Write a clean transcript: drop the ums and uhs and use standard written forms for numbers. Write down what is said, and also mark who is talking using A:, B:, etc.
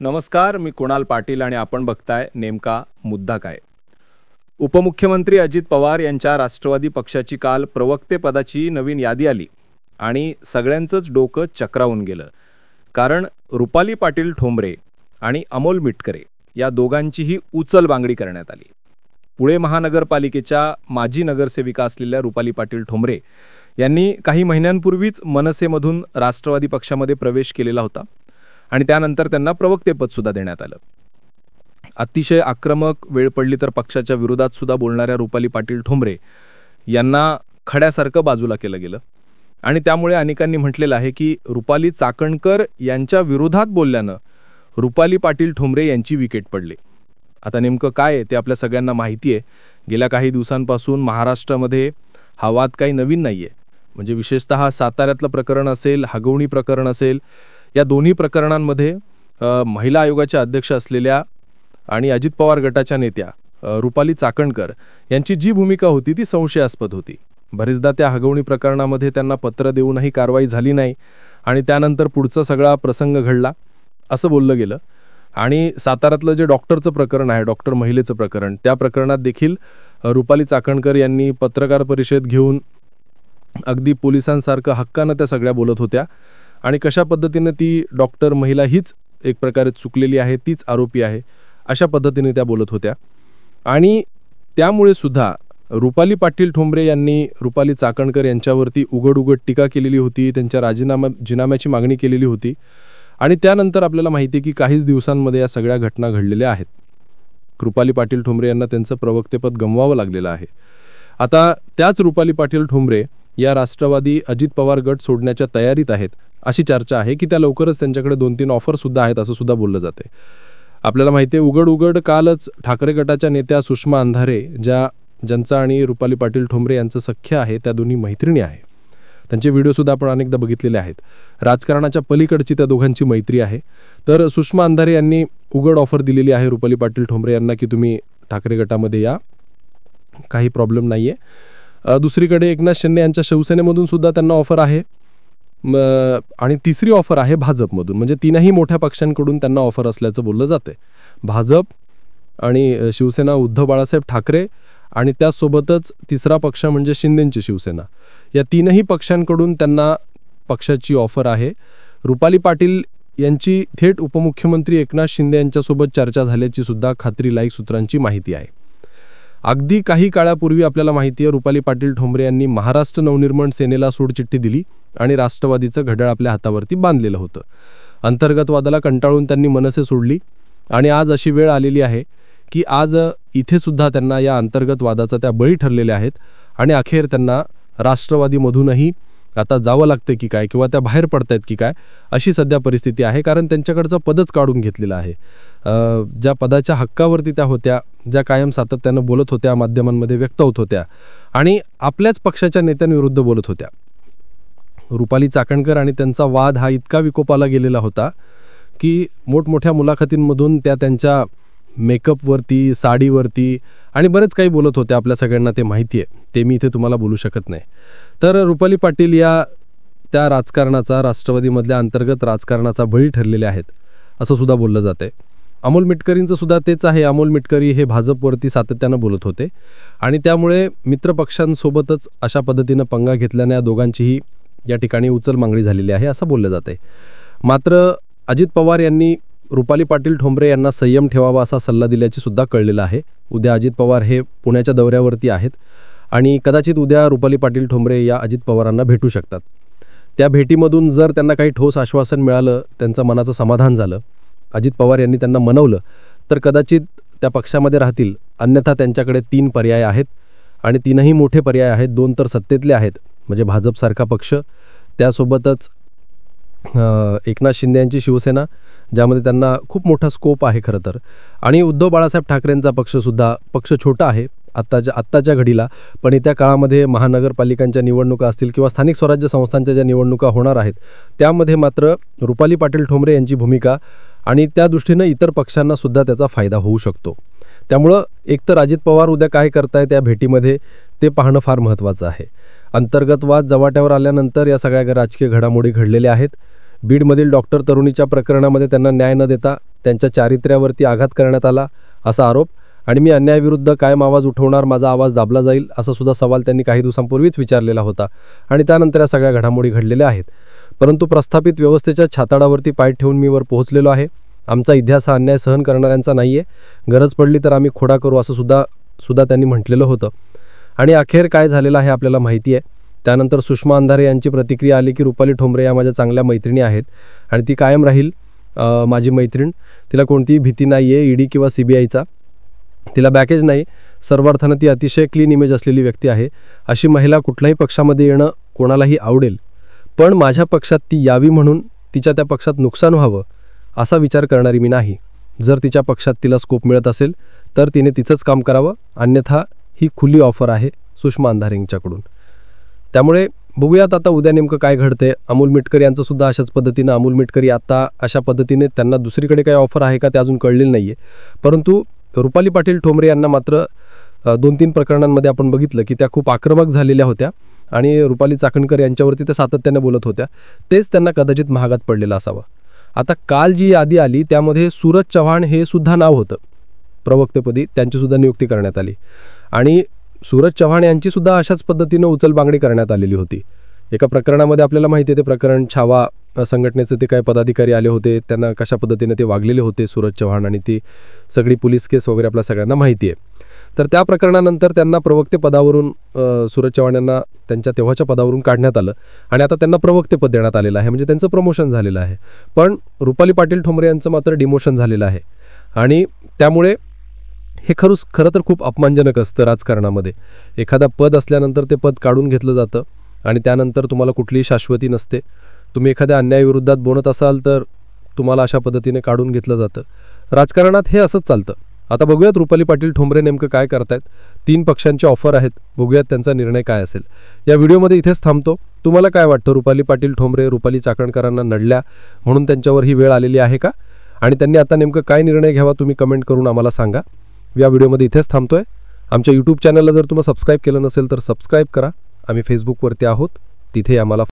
A: नमस्कार, मी कुणाल पाटील आणि आपण बघताय नेमका मुद्दा काय. उपमुख्यमंत्री अजित पवार यांच्या राष्ट्रवादी पक्षाची काल प्रवक्तेपदाची नवीन यादी आली आणि सगळ्यांचंच डोकं चक्रावून गेलं. कारण रुपाली पाटील ठोंबरे आणि अमोल मिटकरे या दोघांचीही उचलबांगडी करण्यात आली. पुणे महानगरपालिकेच्या माजी नगरसेविका असलेल्या रुपाली पाटील ठोंबरे यांनी काही महिन्यांपूर्वीच मनसेमधून राष्ट्रवादी पक्षामध्ये प्रवेश केलेला होता आणि त्यानंतर त्यांना प्रवक्तेपद सुद्धा देण्यात आलं. अतिशय आक्रमक वेळ पडली तर पक्षाच्या विरोधात सुद्धा बोलणाऱ्या रुपाली पाटील ठोंबरे यांना खड्यासारखं बाजूला केलं गेलं आणि त्यामुळे अनेकांनी म्हटलेलं आहे की रुपाली चाकणकर यांच्या विरोधात बोलल्यानं रुपाली पाटील ठोंबरे यांची विकेट पडली. आता नेमकं काय आहे ते आपल्या सगळ्यांना माहिती आहे. गेल्या काही दिवसांपासून महाराष्ट्रामध्ये हा वाद काही नवीन नाही आहे. म्हणजे विशेषतः साताऱ्यातलं प्रकरण असेल, हगवणी प्रकरण असेल, या दोन्ही प्रकरणांमध्ये महिला आयोगाच्या अध्यक्ष असलेल्या आणि अजित पवार गटाच्या नेत्या रुपाली चाकणकर यांची जी भूमिका होती ती संशयास्पद होती. बरेचदा त्या हगवणी प्रकरणामध्ये त्यांना पत्र देऊनही कारवाई झाली नाही आणि त्यानंतर पुढचा सगळा प्रसंग घडला असं बोललं गेलं. आणि साताऱ्यातलं जे डॉक्टरचं प्रकरण आहे, डॉक्टर महिलेचं प्रकरण, त्या प्रकरणात देखील रुपाली चाकणकर यांनी पत्रकार परिषद घेऊन अगदी पोलिसांसारखं हक्कानं त्या सगळ्या बोलत होत्या आणि कशा पद्धतीने ती डॉक्टर महिला हीच एक प्रकारे चुकलेली आहे, तीच आरोपी आहे, अशा पद्धतीने त्या बोलत होत्या. आणि त्यामुळे सुद्धा रुपाली पाटील ठोंबरे यांनी रुपाली चाकणकर यांच्यावरती उघड टीका केलेली होती, त्यांच्या राजीनाम्याची मागणी केलेली होती. आणि त्यानंतर आपल्याला माहिती आहे की काहीच दिवसांमध्ये या सगळ्या घटना घडलेल्या आहेत. रुपाली पाटील ठोंबरे यांना त्यांचं प्रवक्तेपद गमवावं लागलेलं आहे. आता त्याच रुपाली पाटील ठोंबरे या राष्ट्रवादी अजित पवार गट सोडण्याच्या तयारीत आहेत अशी चर्चा आहे की त्या लवकरच त्यांच्याकडे 2-3 ऑफर सुद्धा आहेत असं सुद्धा बोललं जाते. आपल्याला माहिती आहे उघड कालच ठाकरे गटाच्या नेत्या सुषमा अंधारे, ज्यांचा आणि रुपाली पाटील ठोंबरे यांचं सख्य आहे, त्या दोन्ही मैत्रिणी आहे. त्यांचे व्हिडिओसुद्धा आपण अनेकदा बघितलेले आहेत. राजकारणाच्या पलीकडची त्या दोघांची मैत्री आहे. तर सुषमा अंधारे यांनी उघड ऑफर दिलेली आहे रुपाली पाटील ठोंबरे यांना की तुम्ही ठाकरे गटामध्ये या, काही प्रॉब्लेम नाही आहे. दुसरीकडे एकनाथ शिंदे यांच्या शिवसेनेमधून सुद्धा त्यांना ऑफर आहे आणि तिसरी ऑफर आहे भाजपमधून. म्हणजे तीनही मोठ्या पक्षांकडून त्यांना ऑफर असल्याचं बोललं जाते. भाजप आणि शिवसेना उद्धव बाळासाहेब ठाकरे आणि त्यासोबतच तिसरा पक्ष म्हणजे शिंदेंची शिवसेना, या तीनही पक्षांकडून त्यांना पक्षाची ऑफर आहे. रुपाली पाटील यांची थेट उपमुख्यमंत्री एकनाथ शिंदे यांच्यासोबत चर्चा झाल्याची सुद्धा खात्रीलायक सूत्रांची माहिती आहे. अगदी काही काळापूर्वी आपल्याला माहिती आहे रुपाली पाटील ठोंबरे यांनी महाराष्ट्र नवनिर्माण सेनेला सोडचिठ्ठी दिली आणि राष्ट्रवादीचं घड्याळ आपल्या हातावरती बांधलेलं होतं. अंतर्गत वादाला कंटाळून त्यांनी मनसे सोडली आणि आज अशी वेळ आलेली आहे की आज इथे सुद्धा त्यांना या अंतर्गत वादाचा त्या बळी ठरलेल्या आहेत आणि अखेर त्यांना राष्ट्रवादीमधूनही आता जावं लागतं की काय, किंवा त्या बाहेर पडतायत की काय, अशी सध्या परिस्थिती आहे. कारण त्यांच्याकडचं पदच काढून घेतलेलं आहे. ज्या पदाच्या हक्कावरती त्या होत्या, ज्या कायम सातत्यानं बोलत होत्या, माध्यमांमध्ये व्यक्त होत होत्या आणि आपल्याच पक्षाच्या नेत्यांविरुद्ध बोलत होत्या. रुपाली चाकणकर आणि त्यांचा वाद हा इतका विकोपाला गेलेला होता की मोठमोठ्या मुलाखतींमधून त्या त्यांच्या मेकअपवरती, साडीवरती आणि बरेच काही बोलत होत्या. आपल्या सगळ्यांना ते माहिती आहे, ते मी इथे तुम्हाला बोलू शकत नाही. तर रुपाली पाटील या त्या राजकारणाचा, राष्ट्रवादीमधल्या अंतर्गत राजकारणाचा बळी ठरलेले आहेत असं सुद्धा बोललं जाते. अमोल मिटकरींचं सुद्धा तेच आहे. अमोल मिटकरी हे भाजपवरती सातत्यानं बोलत होते आणि त्यामुळे मित्रपक्षांसोबतच अशा पद्धतीनं पंगा घेतल्याने या दोघांचीही या ठिकाणी उचलमांगडी झालेली आहे असं बोललं जाते. मात्र अजित पवार यांनी रुपाली पाटील ठोंबरे यांना संयम ठेवावा असा सल्ला दिल्याची सुद्धा कळलेलं आहे. उद्या अजित पवार हे पुण्याच्या दौऱ्यावरती आहेत आणि कदाचित उद्या रुपाली पाटील ठोंबरे या अजित पवारांना भेटू शकतात. त्या भेटीमधून जर त्यांना काही ठोस आश्वासन मिळालं, त्यांचं मनाचं समाधान झालं, अजित पवार यांनी त्यांना मनवलं, तर कदाचित त्या पक्षामध्ये राहतील. अन्यथा त्यांच्याकडे 3 पर्याय आहेत आणि 3ही मोठे पर्याय आहेत. 2 तर सत्तेतले आहेत, म्हणजे भाजपसारखा पक्ष, त्यासोबतच एकनाथ शिंदे यांची शिवसेना, ज्यामध्ये त्यांना खूप मोठा स्कोप आहे खरं तर, आणि उद्धव बाळासाहेब ठाकरेंचा पक्षसुद्धा. पक्ष छोटा आहे आत्ताच्या घडीला, पण येत्या काळामध्ये महानगरपालिकांच्या निवडणुका असतील किंवा स्थानिक स्वराज्य संस्थांच्या ज्या निवडणुका होणार आहेत त्यामध्ये मात्र रुपाली पाटील ठोंबरे यांची भूमिका आणि त्या दृष्टीनं इतर पक्षांना सुद्धा त्याचा फायदा होऊ शकतो. त्यामुळं एकतर अजित पवार उद्या काय करतायत त्या भेटीमध्ये ते पाहणं फार महत्त्वाचं आहे. अंतर्गत वाद जवाट्यावर आल्यानंतर या सगळ्या राजकीय घडामोडी घडलेल्या आहेत.
B: बीडमधील डॉक्टर तरुणीच्या प्रकरणामध्ये त्यांना न्याय न देता त्यांच्या चारित्र्यावरती आघात करण्यात आला असा आरोप आणि मी अन्यायाविरुद्ध कायम आवाज उठवणार, माझा आवाज दाबला जाईल असा सुद्धा सवाल त्यांनी काही दिवसांपूर्वीच विचारलेला होता आणि त्यानंतर या सगळ्या घडामोडी घडलेल्या आहेत. परंतु प्रस्थापित व्यवस्थेच्या छाताडावरती पाय ठेवून मी वर पोहोचलेलो आहे. आमचा इतिहास हा अन्याय सहन करणाऱ्यांचा नाही आहे. गरज पडली तर आम्ही खोडा करू असं सुद्धा त्यांनी म्हटलेलं होतं. आणि अखेर काय झालेलं आहे आपल्याला माहिती आहे. त्यानंतर सुषमा अंधारे यांची प्रतिक्रिया आली की रुपाली ठोंबरे या माझ्या चांगल्या मैत्रिणी आहेत आणि ती कायम राहील माझी मैत्रीण. तिला कोणतीही भीती नाही आहे ईडी किंवा CBIचा. तिला बॅकेज नाही. सर्वार्थानं ती अतिशय क्लीन इमेज असलेली व्यक्ती आहे. अशी महिला कुठल्याही पक्षामध्ये येणं कोणालाही आवडेल, पण माझ्या पक्षात ती यावी म्हणून तिच्या त्या पक्षात नुकसान व्हावं असा विचार करणारी मी नाही. जर तिच्या पक्षात तिला स्कोप मिळत असेल तर तिने तिचंच काम करावं, अन्यथा ही खुली ऑफर आहे सुषमा अंधारेंच्याकडून. त्यामुळे बघूयात आता उद्या नेमकं काय घडते. अमोल मिटकर यांचं सुद्धा अशाच पद्धतीनं, अमोल मिटकर आता अशा पद्धतीने त्यांना दुसरीकडे काही ऑफर आहे का ते अजून कळलेलं नाही आहे. परंतु रुपाली पाटील ठोंबरे यांना मात्र 2-3 प्रकरणांमध्ये आपण बघितलं की त्या खूप आक्रमक झालेल्या होत्या आणि रुपाली चाकणकर यांच्यावरती त्या सातत्याने बोलत होत्या. तेच त्यांना कदाचित महागात पडलेलं असावं. आता काल जी यादी आली त्यामध्ये सूरज चव्हाण हे सुद्धा नाव होतं प्रवक्तेपदी. त्यांचीसुद्धा नियुक्ती करण्यात आली आणि सूरज चव्हाण यांची सुद्धा अशाच पद्धतीनं उचलबांगडी करण्यात आलेली होती. एका प्रकरणामध्ये आपल्याला माहिती आहे ते प्रकरण छावा संघटनेचे ते काय पदाधिकारी आले होते, त्यांना कशा पद्धतीने ते वागलेले होते सूरज चव्हाण, आणि ती सगळी पोलीस केस वगैरे आपल्या सगळ्यांना माहिती आहे. तर त्या प्रकरणानंतर त्यांना प्रवक्ते पदावरून सूरज चव्हाण यांना त्यांच्या तेव्हाच्या पदावरून काढण्यात आलं आणि आता त्यांना प्रवक्तेपद देण्यात आलेलं आहे, म्हणजे त्यांचं प्रमोशन झालेलं आहे. पण रुपाली पाटील ठोंबरे यांचं मात्र डिमोशन झालेलं आहे आणि त्यामुळे हे खरं तर खूप अपमानजनक असतं राजकारणामध्ये. एखादा पद असल्यानंतर ते पद काढून घेतलं जातं आणि त्यानंतर तुम्हाला कुठलीही शाश्वती नसते. तुम्ही एखाद्या अन्यायाविरोधात बोलत असाल तर तुम्हाला अशा पद्धतीने काढून घेतलं जातं. राजकारणात हे असंच चालतं. आता बघूयात रुपाली पाटील ठोंबरे नेमकं काय करतायत. 3 पक्षांचे ऑफर आहेत, बघूयात त्यांचा निर्णय काय असेल. या व्हिडिओमध्ये इथेच थांबतो. तुम्हाला काय वाटतं, रुपाली पाटील ठोंबरे रुपाली चाकणकरांना नडल्या म्हणून त्यांच्यावर ही वेळ आलेली आहे का, आणि त्यांनी आता नेमकं काय निर्णय घ्यावा तुम्ही कमेंट करून आम्हाला सांगा. या व्हिडिओमध्ये इथेच थांबतोय. आमच्या यूट्यूब चॅनलला जर तुम्ही सबस्क्राईब केलं नसेल तर सबस्क्राईब करा. आम्ही फेसबुकवरती आहोत, तिथे आम्हाला